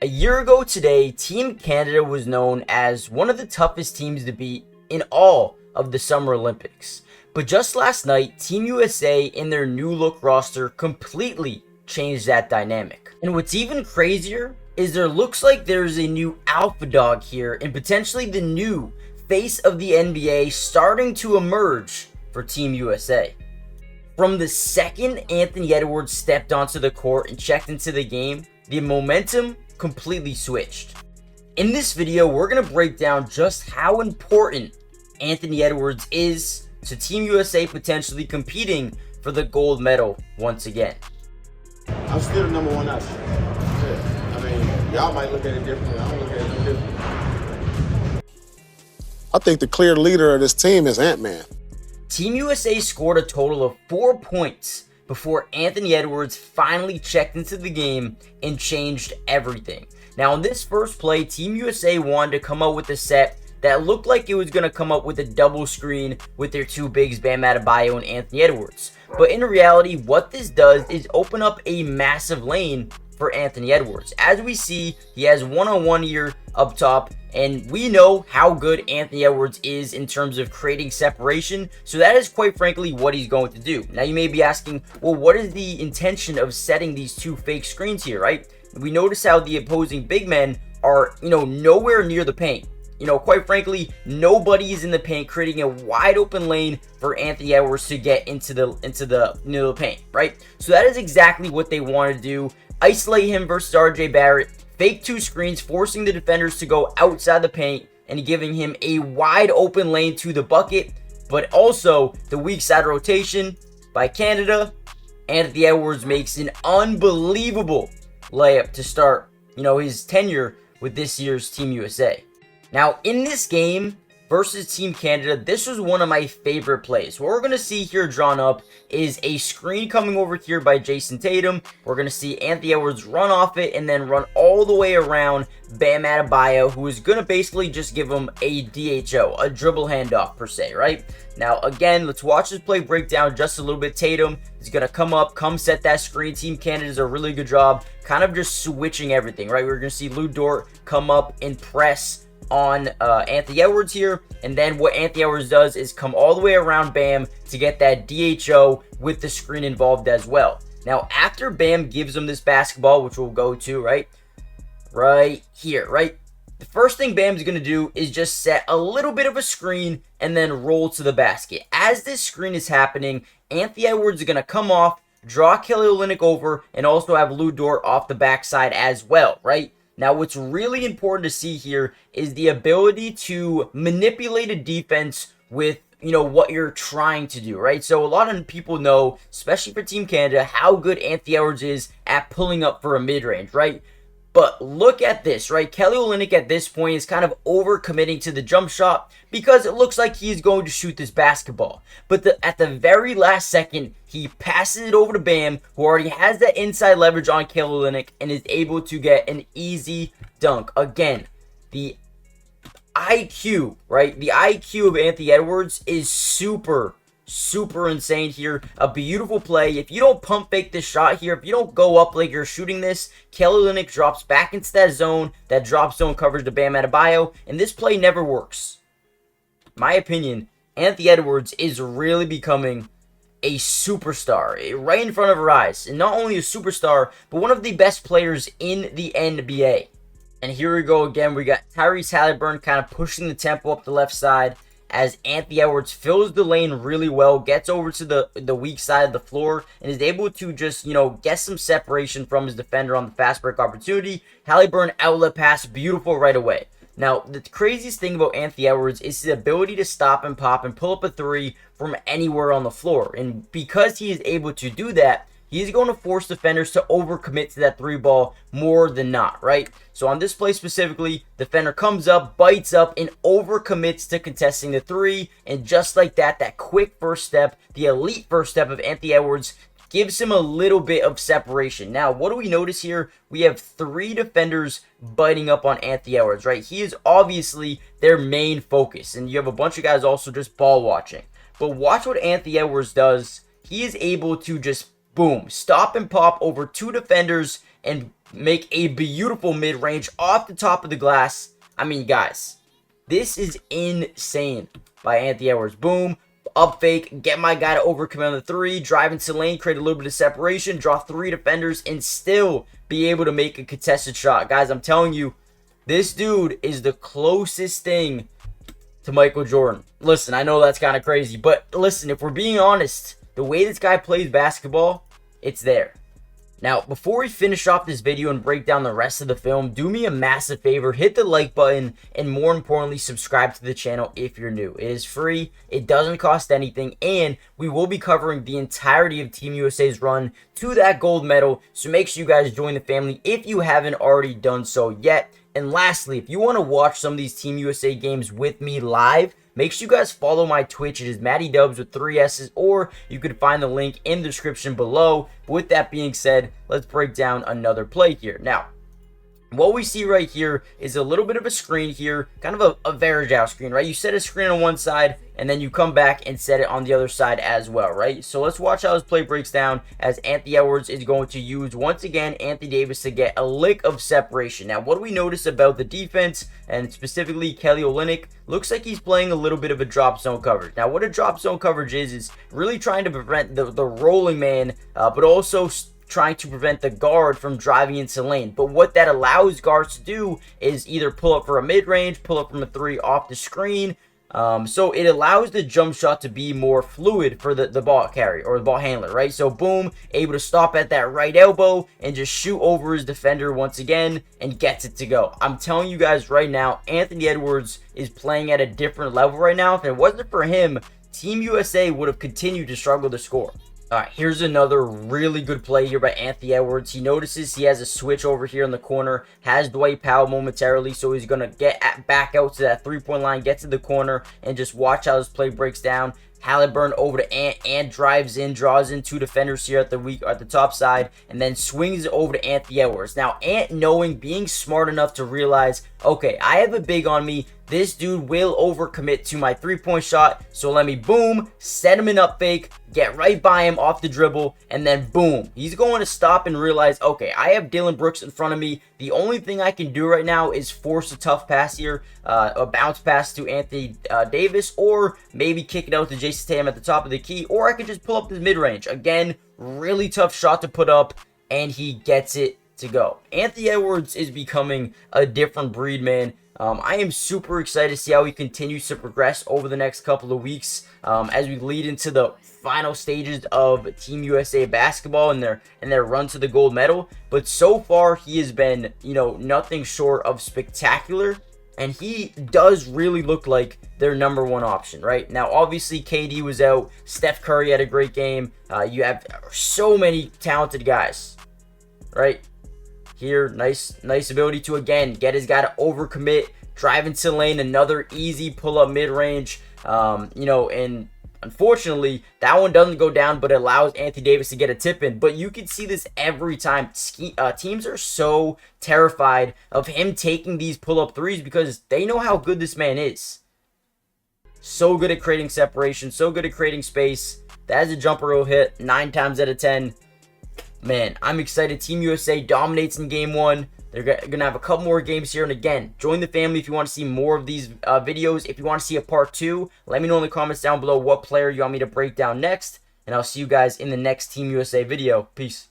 A year ago today, Team Canada was known as one of the toughest teams to beat in all of the Summer Olympics. But just last night, Team USA in their new look roster completely changed that dynamic. And what's even crazier is there looks like there's a new alpha dog here and potentially the new face of the NBA starting to emerge for Team USA. From the second Anthony Edwards stepped onto the court and checked into the game, the momentum completely switched. In this video, we're going to break down just how important Anthony Edwards is to Team USA potentially competing for the gold medal once again. I'm still the number one option. Yeah. I mean, y'all might look at it differently. I don't look at it no different. I think the clear leader of this team is Ant-Man. Team USA scored a total of 4 points before Anthony Edwards finally checked into the game and changed everything. Now, in this first play, Team USA wanted to come up with a set that looked like it was going to come up with a double screen with their two bigs, Bam Adebayo and Anthony Edwards. But in reality, what this does is open up a massive lane for Anthony Edwards. As we see, he has one-on-one here up top, and we know how good Anthony Edwards is in terms of creating separation, so that is quite frankly what he's going to do. Now you may be asking, well, what is the intention of setting these two fake screens here, right? We notice how the opposing big men are, nowhere near the paint. Quite frankly, nobody is in the paint, creating a wide open lane for Anthony Edwards to get into the paint, right? So that is exactly what they want to do. Isolate him versus RJ Barrett, fake two screens, forcing the defenders to go outside the paint and giving him a wide open lane to the bucket, but also the weak side rotation by Canada. Anthony Edwards makes an unbelievable layup to start, his tenure with this year's Team USA. Now, in this game versus Team Canada, this was one of my favorite plays. What we're going to see here drawn up is a screen coming over here by Jason Tatum. We're going to see Anthony Edwards run off it and then run all the way around Bam Adebayo, who is going to basically just give him a DHO, a dribble handoff per se, right? Now, again, let's watch this play break down just a little bit. Tatum is going to come set that screen. Team Canada does a really good job kind of just switching everything, right? We're going to see Lu Dort come up and press on Anthony Edwards here, and then what Anthony Edwards does is come all the way around Bam to get that DHO with the screen involved as well. Now, after Bam gives him this basketball, which we'll go to right here, right? The first thing Bam's going to do is just set a little bit of a screen and then roll to the basket. As this screen is happening, Anthony Edwards is going to come off, draw Kelly Olynyk over, and also have Lu Dort off the backside as well, right? Now, what's really important to see here is the ability to manipulate a defense with, what you're trying to do, right? So a lot of people know, especially for Team Canada, how good Anthony Edwards is at pulling up for a mid-range, right? But look at this, right? Kelly Olynyk at this point is kind of overcommitting to the jump shot because it looks like he's going to shoot this basketball. But at the very last second, he passes it over to Bam, who already has that inside leverage on Kelly Olynyk and is able to get an easy dunk. Again, the IQ, right? The IQ of Anthony Edwards is super insane here. A beautiful play. If you don't pump fake this shot here, if you don't go up like you're shooting this, Kelly Olynyk drops back into that zone. That drop zone covers to Bam Adebayo, and this play never works. My opinion, Anthony Edwards is really becoming a superstar right in front of our eyes. And not only a superstar, but one of the best players in the NBA. And here we go again. We got Tyrese Haliburton kind of pushing the tempo up the left side as Anthony Edwards fills the lane really well, gets over to the weak side of the floor, and is able to just, get some separation from his defender on the fast break opportunity. Haliburton outlet pass, beautiful right away. Now, the craziest thing about Anthony Edwards is his ability to stop and pop and pull up a three from anywhere on the floor. And because he is able to do that, he's going to force defenders to overcommit to that three ball more than not, right? So on this play specifically, defender comes up, bites up, and overcommits to contesting the three. And just like that, that quick first step, the elite first step of Anthony Edwards gives him a little bit of separation. Now, what do we notice here? We have 3 defenders biting up on Anthony Edwards, right? He is obviously their main focus. And you have a bunch of guys also just ball watching. But watch what Anthony Edwards does. He is able to just boom, stop and pop over 2 defenders and, make a beautiful mid-range off the top of the glass. I mean, guys, this is insane by Anthony Edwards. Boom. Up fake, get my guy to overcommit on the 3, drive into the lane, create a little bit of separation, draw 3 defenders, and still be able to make a contested shot. Guys, I'm telling you, this dude is the closest thing to Michael Jordan. Listen, I know that's kind of crazy, but listen, if we're being honest, the way this guy plays basketball, it's there. Now, before we finish off this video and break down the rest of the film, do me a massive favor, hit the like button, and more importantly, subscribe to the channel if you're new. It is free, it doesn't cost anything, and we will be covering the entirety of Team USA's run to that gold medal, so make sure you guys join the family if you haven't already done so yet. And lastly, if you want to watch some of these Team USA games with me live, make sure you guys follow my Twitch. It is Matty Dubs with 3 S's, or you could find the link in the description below. With that being said, let's break down another play here. Now, what we see right here is a little bit of a screen here, kind of a Varejao screen, right? You set a screen on one side, and then you come back and set it on the other side as well, right? So let's watch how this play breaks down as Anthony Edwards is going to use, once again, Anthony Davis to get a lick of separation. Now, what do we notice about the defense, and specifically Kelly Olynyk? Looks like he's playing a little bit of a drop zone coverage. Now, what a drop zone coverage is really trying to prevent the rolling man, but also trying to prevent the guard from driving into the lane. But what that allows guards to do is either pull up for a mid-range, pull up from a 3 off the screen. So it allows the jump shot to be more fluid for the ball carrier or the ball handler, right? So boom, able to stop at that right elbow and just shoot over his defender once again and gets it to go. I'm telling you guys right now, Anthony Edwards is playing at a different level right now. If it wasn't for him, Team USA would have continued to struggle to score. Alright, here's another really good play here by Anthony Edwards. He notices he has a switch over here in the corner, has Dwight Powell momentarily, so he's going to get back out to that 3-point line, get to the corner, and just watch how this play breaks down. Halliburton over to Ant drives in, draws in 2 defenders here at the top side, and then swings it over to Anthony Edwards. Now, Ant being smart enough to realize, okay, I have a big on me. This dude will overcommit to my 3-point shot, so let me, boom, set him an up fake, get right by him off the dribble, and then boom, he's going to stop and realize, okay, I have Dillon Brooks in front of me. The only thing I can do right now is force a tough pass here, a bounce pass to Anthony Davis, or maybe kick it out to Jason Tatum at the top of the key, or I could just pull up this mid-range. Again, really tough shot to put up, and he gets it to go. Anthony Edwards is becoming a different breed, man. I am super excited to see how he continues to progress over the next couple of weeks as we lead into the final stages of Team USA basketball and their run to the gold medal. But so far, he has been, nothing short of spectacular. And he does really look like their #1 option, right? Now, obviously, KD was out. Steph Curry had a great game. You have so many talented guys, right? Here, nice ability to, again, get his guy to overcommit, drive into the lane, another easy pull-up mid-range, and unfortunately, that one doesn't go down, but it allows Anthony Davis to get a tip in. But you can see this every time. Teams are so terrified of him taking these pull-up threes because they know how good this man is. So good at creating separation, so good at creating space. That is a jumper he'll hit 9 times out of 10. Man, I'm excited. Team USA dominates in game 1. They're going to have a couple more games here. And again, join the family if you want to see more of these videos. If you want to see a part 2, let me know in the comments down below what player you want me to break down next. And I'll see you guys in the next Team USA video. Peace.